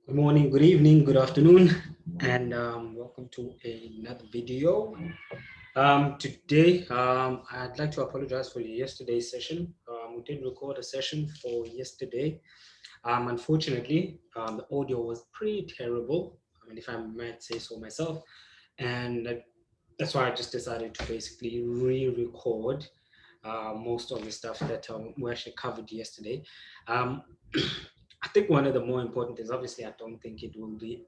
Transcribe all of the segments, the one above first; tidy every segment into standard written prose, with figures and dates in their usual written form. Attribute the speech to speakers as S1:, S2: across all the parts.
S1: Good morning, good evening, good afternoon, and welcome to another video. Today, I'd like to apologize for yesterday's session. We did record a session for yesterday. Unfortunately, the audio was pretty terrible. I mean, if I might say so myself, and that's why I just decided to basically re-record most of the stuff that we actually covered yesterday. Um, I think one of the more important things, obviously, I don't think it will be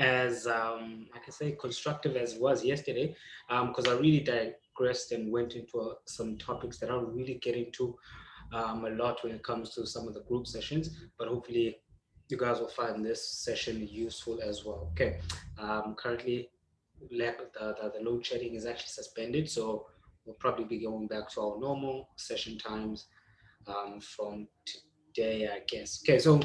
S1: as I can say constructive as it was yesterday, because I really digressed and went into some topics that I'll really get into a lot when it comes to some of the group sessions. But hopefully, you guys will find this session useful as well. Okay, currently, the load shedding is actually suspended, so we'll probably be going back to our normal session times from today, I guess. Okay, so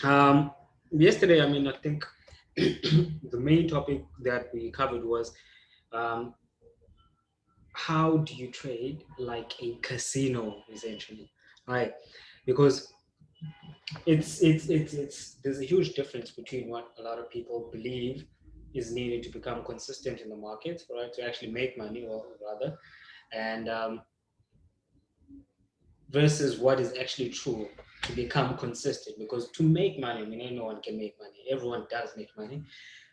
S1: um, yesterday, I mean, I think the main topic that we covered was um, how do you trade like a casino, essentially, right? Because it's there's a huge difference between what a lot of people believe is needed to become consistent in the market, right? To actually make money, or rather, and versus what is actually true to become consistent. Because to make money, I mean, anyone can make money. Everyone does make money.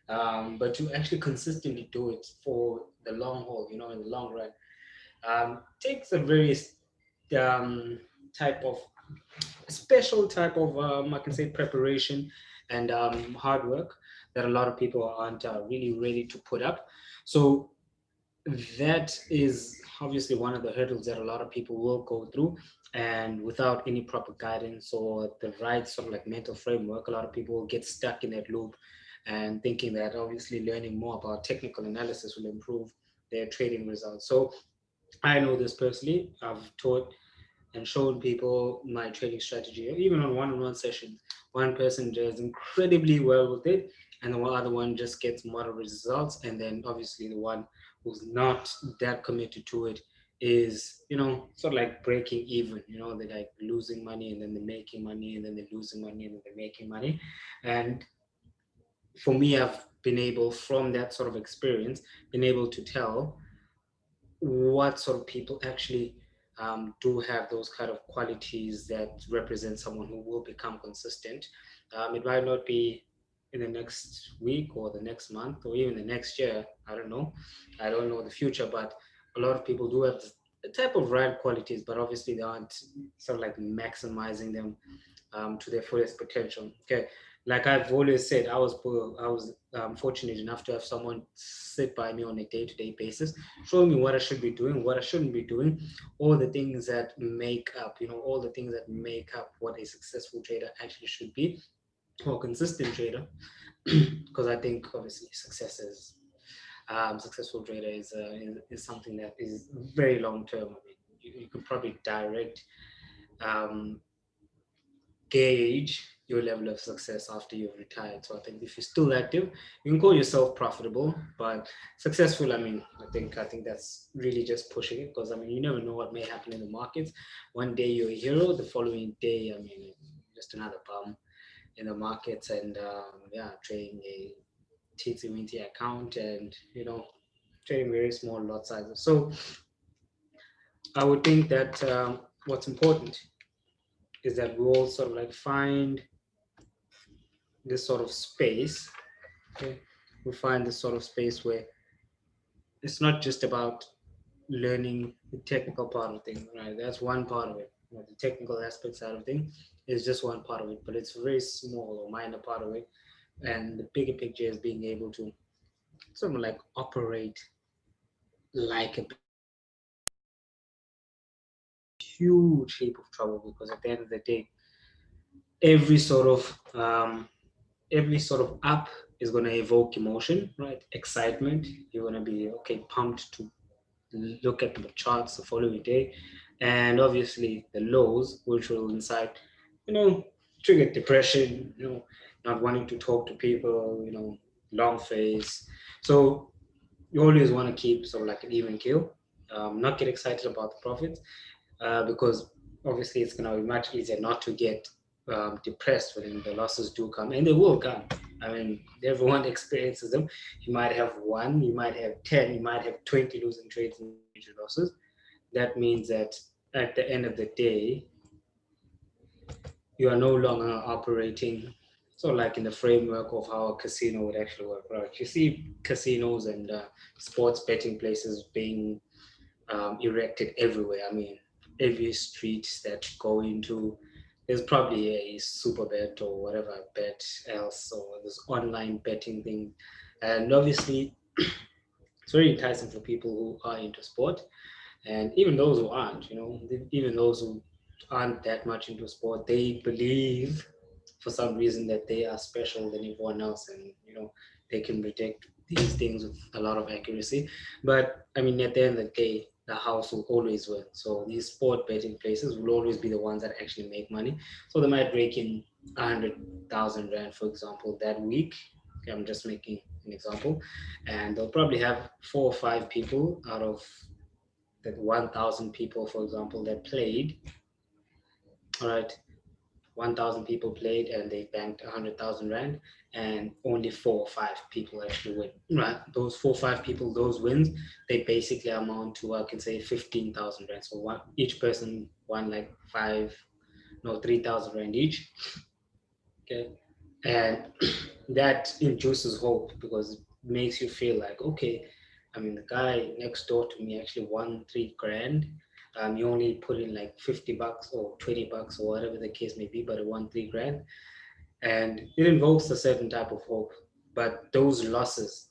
S1: But to actually consistently do it for the long haul, in the long run, takes a very um, type of special type of I can say preparation and hard work that a lot of people aren't really ready to put up. So that is obviously one of the hurdles that a lot of people will go through, and without any proper guidance or the right sort of like mental framework, a lot of people will get stuck in that loop and thinking that obviously learning more about technical analysis will improve their trading results. So I know this personally. I've taught and shown people my trading strategy, even on one-on-one sessions. One person does incredibly well with it, and the other one just gets moderate results. And then obviously the one who's not that committed to it is, sort of like breaking even. They're like losing money and then they're making money and then they're losing money and then they're making money. And for me, I've been able, from that sort of experience, been able to tell what sort of people actually do have those kind of qualities that represent someone who will become consistent. It might not be in the next week or the next month or even the next year. I don't know. I don't know the future, but a lot of people do have the type of right qualities, but obviously they aren't sort of like maximizing them to their fullest potential. Okay, like I've always said, I was fortunate enough to have someone sit by me on a day-to-day basis, showing me what I should be doing, what I shouldn't be doing, all the things that make up, all the things that make up what a successful trader actually should be, or consistent trader. Because I think obviously successful trader is something that is very long term. I mean, you could probably direct um, gauge your level of success after you've retired. So I think if you're still active, you can call yourself profitable, but successful, I mean, I think that's really just pushing it, because I mean, you never know what may happen in the markets. One day you're a hero, the following day, I mean, just another bum in the markets, and yeah, trading a teensy weensy account, and trading very small lot sizes. So I would think that what's important is that we all sort of like find this sort of space. Okay, we find this sort of space where it's not just about learning the technical part of things, right? That's one part of it. The technical aspect side of things is just one part of it, but it's a very small or minor part of it. And the bigger picture is being able to sort of like operate like a huge heap of trouble, because at the end of the day, every sort of every sort of up is going to evoke emotion, right? Excitement. You're going to be okay, pumped to look at the charts the following day, and obviously the lows, which will incite, you know, trigger depression, not wanting to talk to people, long face. So you always want to keep sort of like an even keel, not get excited about the profits, because obviously it's going to be much easier not to get depressed when the losses do come, and they will come. I mean, everyone experiences them. You might have one, you might have 10, you might have 20 losing trades and major losses. That means that at the end of the day, you are no longer operating so like in the framework of how a casino would actually work, right? You see casinos and sports betting places being erected everywhere. I mean, every street that you go into, there's probably a super bet or whatever bet else, or this online betting thing. And obviously, it's very enticing for people who are into sport, and even those who aren't. Even those who aren't that much into sport, they believe for some reason that they are special than everyone else, and they can predict these things with a lot of accuracy. But I mean, at the end of the day, the house will always win. So these sport betting places will always be the ones that actually make money. So they might break in 100,000 rand, for example, that week. Okay, I'm just making an example, and they'll probably have 4 or 5 people out of that 1,000 people, for example, that played. All right, 1,000 people played and they banked 100,000 rand, and only 4 or 5 people actually win. Right, those 4 or 5 people, those wins, they basically amount to, I can say, 15,000 rand. So each person won like 3,000 rand each. Okay, and that induces hope because it makes you feel like, okay, I mean, the guy next door to me actually won 3 grand. You only put in like $50 or $20 or whatever the case may be, but it won 3 grand, and it invokes a certain type of hope. But those losses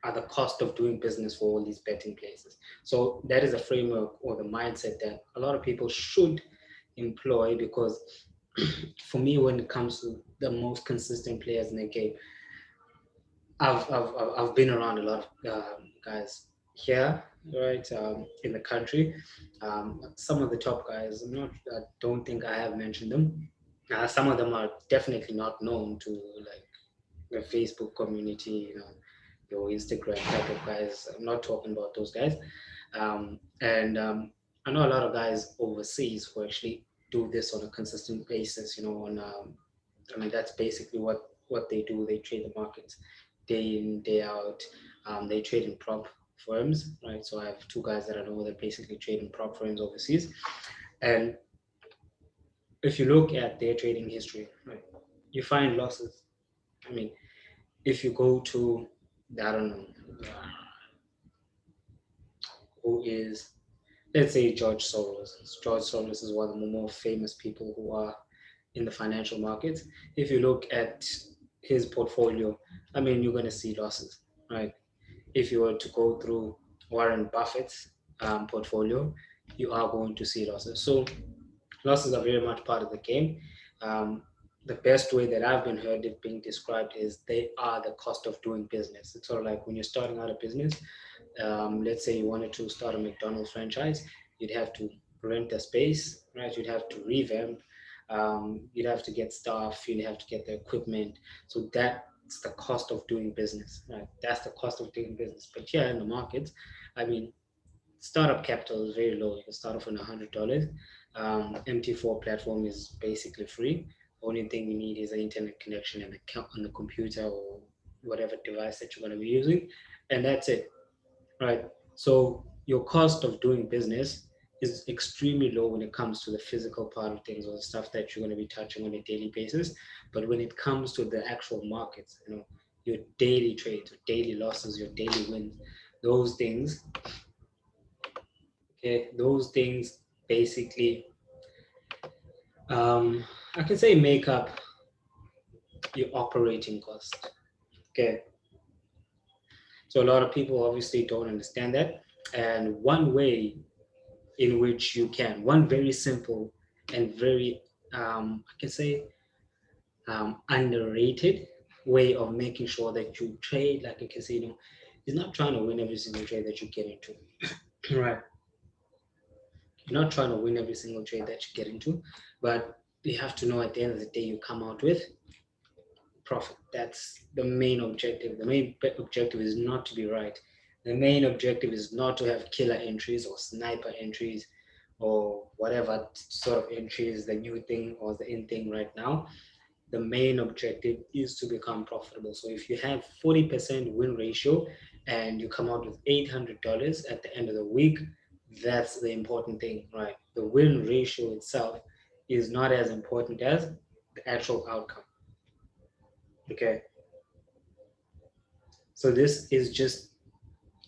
S1: are the cost of doing business for all these betting places. So that is a framework or the mindset that a lot of people should employ, because for me, when it comes to the most consistent players in the game, I've been around a lot of guys here, right, in the country. Some of the top guys, I don't think I have mentioned them. Some of them are definitely not known to like the Facebook community, your Instagram type of guys. I'm not talking about those guys. And I know a lot of guys overseas who actually do this on a consistent basis. I mean, that's basically what they do. They trade the markets day in, day out. They trade in prop firms, right? So I have 2 guys that I know that basically trade in prop firms overseas. And if you look at their trading history, right, you find losses. I mean, if you go to, I don't know, who is, let's say, George Soros. George Soros is one of the more famous people who are in the financial markets. If you look at his portfolio, I mean, you're going to see losses, right? If you were to go through Warren Buffett's portfolio, you are going to see losses. So losses are very much part of the game. Um, the best way that I've been heard it being described is they are the cost of doing business. It's sort of like when you're starting out a business. Let's say you wanted to start a McDonald's franchise, you'd have to rent a space, right? You'd have to revamp, you'd have to get staff, you'd have to get the equipment. So that's the cost of doing business, right? That's the cost of doing business. But here in the markets, I mean, startup capital is very low. You can start off on $100. MT4 platform is basically free. Only thing you need is an internet connection and account on the computer or whatever device that you're going to be using, and that's it, right? So your cost of doing business is extremely low when it comes to the physical part of things or the stuff that you're going to be touching on a daily basis. But when it comes to the actual markets, your daily trades, your daily losses, your daily wins, those things, okay, those things basically, I can say, make up your operating cost. Okay, so a lot of people obviously don't understand that, and one way in which you can, one very simple and very, I can say, underrated way of making sure that you trade like a casino is not trying to win every single trade that you get into. Right, you're not trying to win every single trade that you get into, but you have to know at the end of the day you come out with profit. That's the main objective. The main objective is not to be right. The main objective is not to have killer entries or sniper entries or whatever sort of entry is the new thing or the in thing right now, the main objective is to become profitable. So if you have 40% win ratio and you come out with $800 at the end of the week, that's the important thing, right? The win ratio itself is not as important as the actual outcome. Okay. So this is just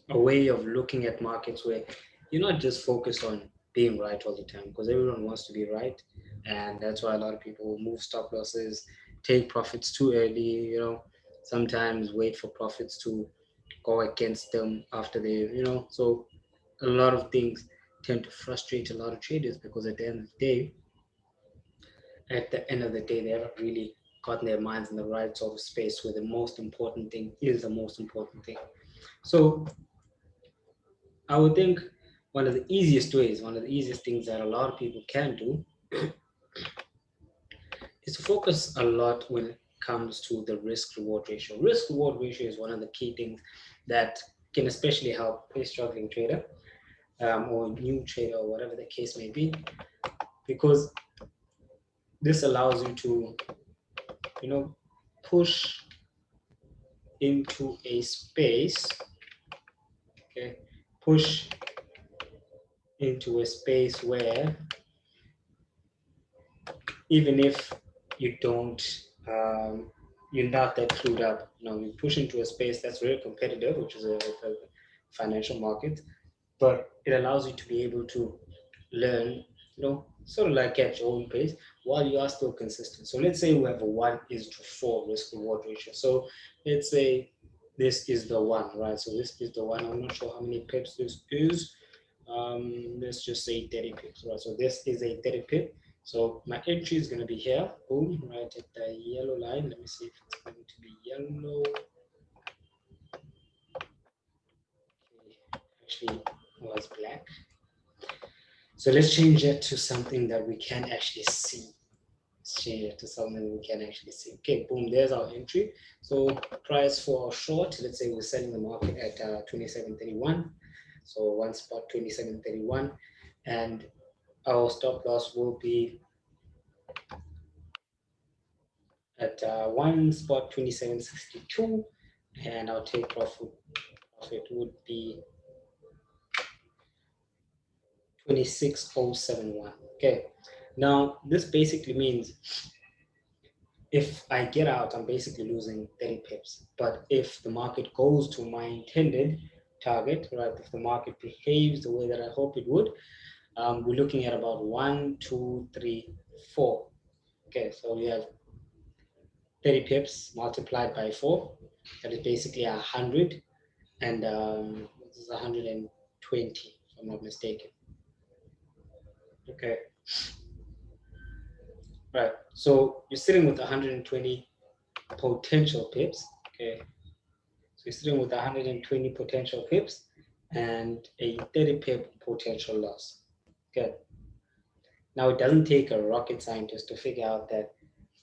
S1: a way of looking at markets where you're not just focused on being right all the time, because everyone wants to be right. And that's why a lot of people move stop losses, take profits too early, sometimes wait for profits to go against them after they, so a lot of things tend to frustrate a lot of traders, because at the end of the day, they haven't really gotten their minds in the right sort of space where the most important thing is the most important thing. So I would think one of the easiest things that a lot of people can do is to focus a lot when it comes to the risk reward ratio. Risk reward ratio is one of the key things that can especially help a struggling trader, or new trader, or whatever the case may be, because this allows you to, push into a space, okay, push into a space where even if you don't, you're not that clued up. You push into a space that's very competitive, which is a financial market, but it allows you to be able to learn, sort of like at your own pace while you are still consistent. So let's say we have a 1:4 risk reward ratio. So let's say this is the one, right? So this is the one. I'm not sure how many pips this is. Let's just say 30 pips, right? So this is a 30 pip. So my entry is going to be here, boom, right at the yellow line. Let me see if it's going to be yellow. Okay. Actually, it was black. So let's change it to something that we can actually see. Let's change it to something we can actually see. Okay, boom, there's our entry. So price for short, let's say we're selling the market at 27.31. So one spot 27.31, and our stop loss will be at one spot 27.62, and our take profit would be 26.071. Okay, now this basically means if I get out, I'm basically losing 30 pips. But if the market goes to my intended target, right, if the market behaves the way that I hope it would, we're looking at about 1, 2, 3, 4. Okay, so we have 30 pips multiplied by 4. That is basically 100, and this is 120, if I'm not mistaken. Okay, right. So you're sitting with 120 potential pips. Okay, so you're sitting with 120 potential pips and a 30 pip potential loss. Okay. Now it doesn't take a rocket scientist to figure out that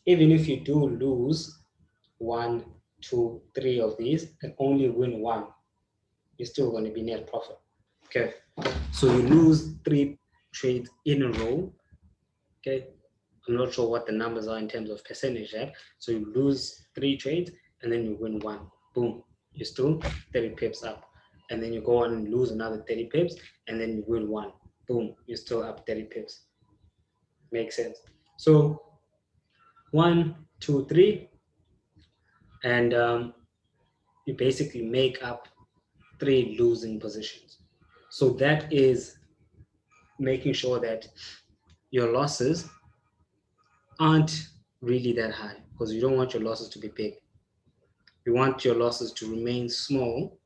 S1: even if you do lose 1, 2, 3 of these and only win one, you're still going to be net profit. Okay. So you lose 3 trades in a row. Okay. I'm not sure what the numbers are in terms of percentage there. So you lose 3 trades and then you win one. Boom. You're still 30 pips up. And then you go on and lose another 30 pips and then you win one. Boom. You're still up 30 pips. Makes sense. So 1, 2, 3, and you basically make up 3 losing positions. So that is making sure that your losses aren't really that high, because you don't want your losses to be big. You want your losses to remain small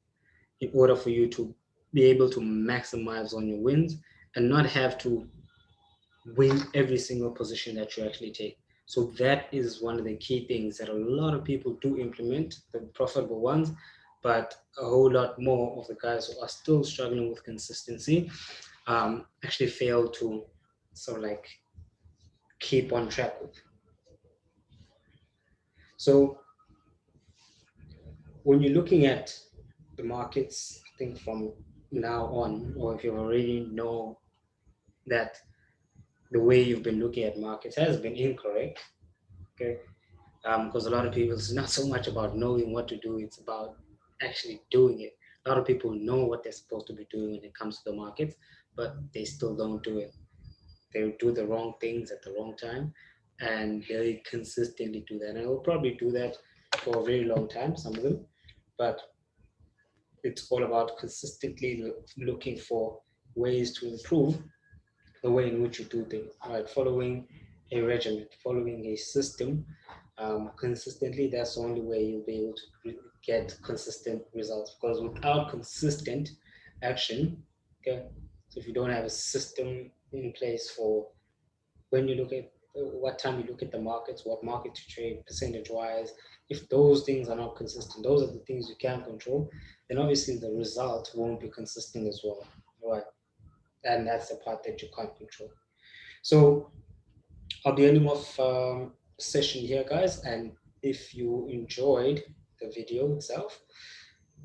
S1: in order for you to be able to maximize on your wins and not have to win every single position that you actually take. So that is one of the key things that a lot of people do implement, the profitable ones, but a whole lot more of the guys who are still struggling with consistency actually fail to sort of like keep on track with. So when you're looking at the markets, I think from now on, or if you already know that the way you've been looking at markets has been incorrect. Okay, because a lot of people, it's not so much about knowing what to do, it's about actually doing it. A lot of people know what they're supposed to be doing when it comes to the markets, but they still don't do it. They do the wrong things at the wrong time, and they consistently do that. And I will probably do that for a very long time, some of them, but it's all about consistently looking for ways to improve the way in which you do things, right? Following a regimen, following a system consistently. That's the only way you'll be able to get consistent results. Because without consistent action, okay, so if you don't have a system in place for when you look at what time you look at the markets, what market to trade, percentage wise, if those things are not consistent, those are the things you can control, then obviously the result won't be consistent as well, right? And that's the part that you can't control. So I'll be ending off session here, guys. And if you enjoyed the video itself,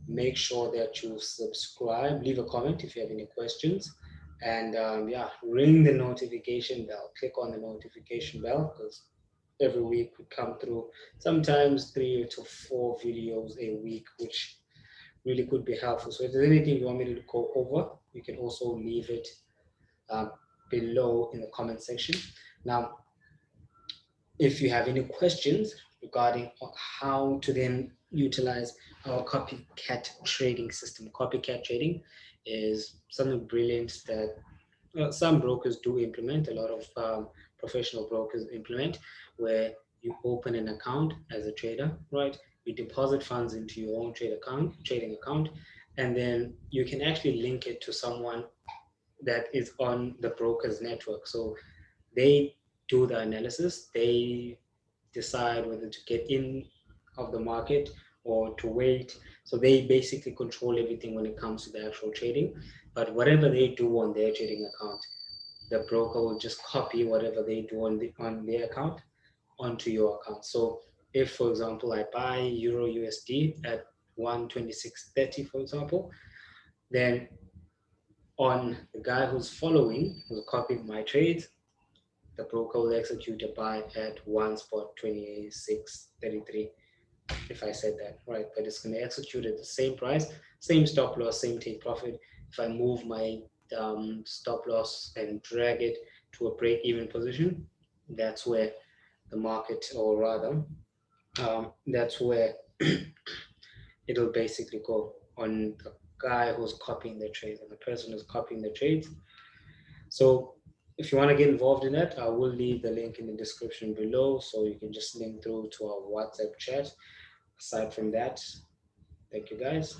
S1: make sure that you subscribe, leave a comment if you have any questions, and yeah, ring the notification bell. Click on the notification bell because every week we come through sometimes 3 to 4 videos a week, which really could be helpful. So if there's anything you want me to go over, you can also leave it uh, below in the comment section. Now, if you have any questions regarding how to then utilize our copycat trading system, copycat trading is something brilliant that some brokers do implement, a lot of professional brokers implement, where you open an account as a trader, right? You deposit funds into your own trading account, and then you can actually link it to someone that is on the broker's network. So they do the analysis, they decide whether to get in of the market or to wait. So they basically control everything when it comes to the actual trading. But whatever they do on their trading account, the broker will just copy whatever they do on their account onto your account. So if, for example, I buy Euro USD at 126.30, for example, then on the guy who's following, who's copying my trades, the broker will execute a buy at 1 spot 26.33, if I said that right, but it's going to execute at the same price, same stop loss, same take profit. If I move my stop loss and drag it to a break even position, that's where the market, or rather, that's where it'll basically go on the guy who's copying the trades and the person who's copying the trades. So if you want to get involved in that, I will leave the link in the description below, so you can just link through to our WhatsApp chat. Aside from that, thank you guys.